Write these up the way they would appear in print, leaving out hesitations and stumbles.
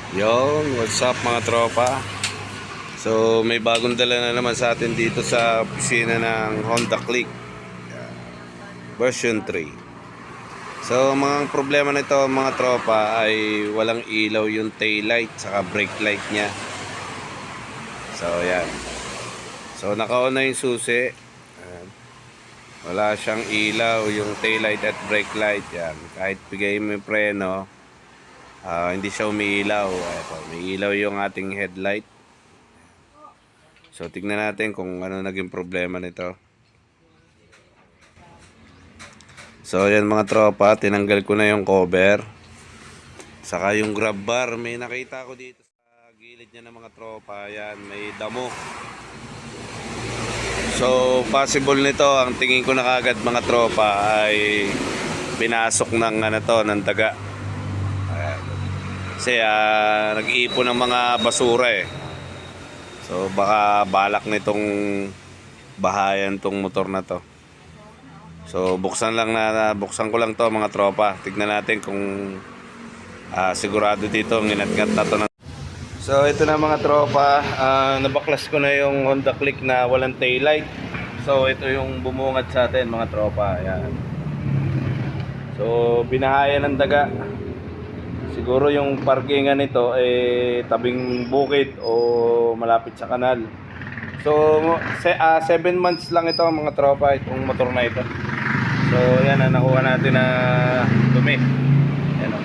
Yon, what's up mga tropa? So may bagong dala na naman sa atin dito sa opisina ng Honda Click version 3. So mga problema nito mga tropa ay walang ilaw yung tail light saka brake light niya. So yan. So naka-on na yung susi. Ayan. Wala siyang ilaw yung tail light at brake light yan. Kahit bigay mo yung preno, hindi siya umiilaw. Ito, may ilaw yung ating headlight. So tignan natin kung ano naging problema nito. So yan mga tropa, tinanggal ko na yung cover. Saka yung grab bar, may nakita ko dito sa gilid niya ng mga tropa. Yan, may damo. So possible nito, ang tingin ko na kagad mga tropa ay pinasok ng ng daga. Ayan. Kasi nag-iipon ng mga basura eh. So baka balak nitong bahayan tong motor na to. So buksan ko lang to mga tropa. Tignan natin kung sigurado dito nginat-ngat na to. So ito na mga tropa, nabaklas ko na yung Honda Click na walang taillight. So ito yung bumungad sa atin mga tropa. Ayan. So binahayan ng daga. Siguro yung parkingan nito tabing bukid o malapit sa kanal. So 7 months lang ito mga tropa, itong motor na ito. So yan ang nakuha natin na dumi. Ayan, o.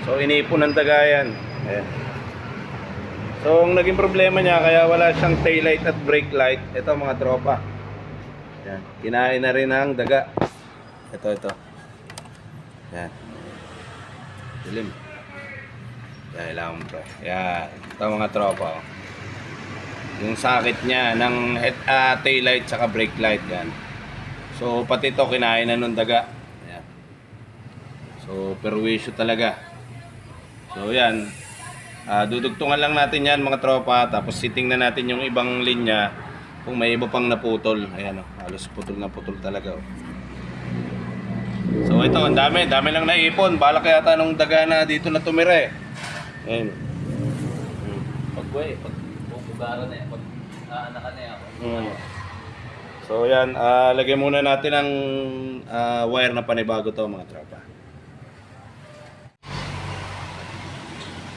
So iniipon ng daga yan. Ayan. So ang naging problema niya kaya wala siyang taillight at brake light. Ito mga tropa. Ayan. Kinain na rin ng daga. Ito. Ayan. Dilim. Dahil lang bro. Yan. Ito mga tropa. Oh. Yung sakit niya ng taillight saka brake light yan. So pati ito kinain na nung daga. Yan. So perwisyo talaga. So yan. Dudugtungan lang natin yan mga tropa. Tapos sitingnan natin yung ibang linya kung may iba pang naputol. Ayan oh. Halos putol na putol talaga oh. So ito, ang dami lang naipon. Balak yata nung daga na dito na tumira eh. Ayan. Pag bubugaran na yan, pag aanakan na yan. So yan, lagyan muna natin ang wire na panibago to mga tropa.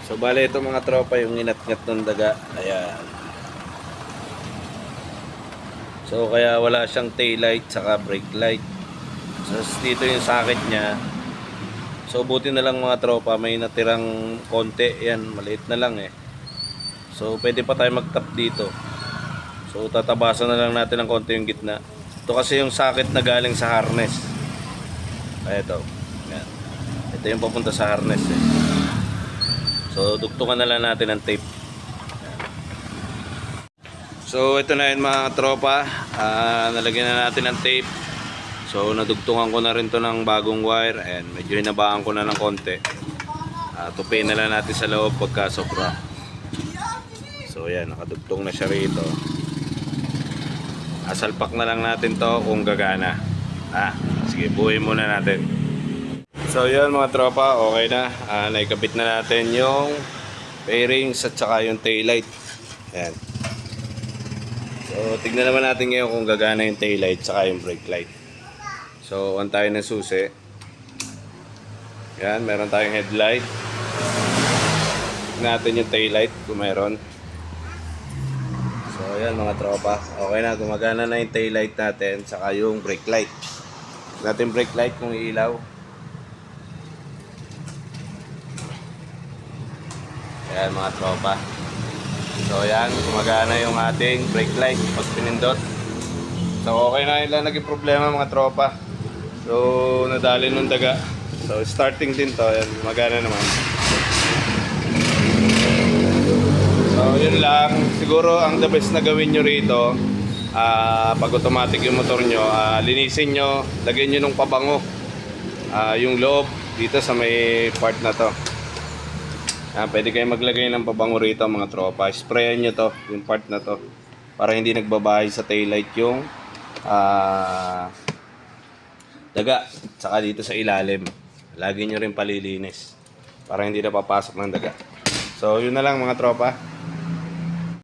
So bale ito mga tropa yung inat-ngat ng daga. Ayan. So kaya wala siyang taillight saka brake light. So dito yung sakit niya. So buti na lang mga tropa, may natirang konti. Yan, maliit na lang eh. So pwede pa tayo mag-tap dito. So tatabasan na lang natin ng konti yung gitna. Ito kasi yung sakit na galing sa harness. Kaya ito. Yan. Ito yung papunta sa harness eh. So dugtungan na lang natin ng tape. Yan. So ito na yun mga tropa. Nalagyan na natin ng tape. So nadugtungan ko na rin to ng bagong wire. Ayan, medyo hinabaan ko na ng konti. Tupiin na lang natin sa loob pagka sobra. So yan, nakadugtong na siya rito. Asalpak na lang natin to kung gagana. Sige, buuin muna natin. So yan mga tropa, okay na. Naikabit na natin yung fairings at saka yung taillight. Ayan. So tignan naman natin ngayon kung gagana yung taillight saka yung brake light. So on tayo ng susi. Yan, meron tayong headlight. Tignan natin yung taillight kung meron. So yan mga tropa, okay na, gumagana na yung taillight natin saka yung brake light. Natin brake light kung ilaw. Yan mga tropa. So yan, gumagana yung ating brake light pag pinindot. So okay na, ilan naging problema mga tropa. So nadali nung daga. So starting din to, yan, gumagana naman. So yun lang, siguro ang the best na gawin nyo rito, pag automatic yung motor nyo, linisin nyo, lagyan nyo ng pabango yung loob dito sa may part na to. Pwede kayo maglagay ng pabango rito mga tropa. Sprayan nyo to, yung part na to, para hindi nagbabahay sa taillight yung daga. Saka dito sa ilalim, lagi nyo rin palilinis para hindi na papasok ng daga. So, yun na lang mga tropa.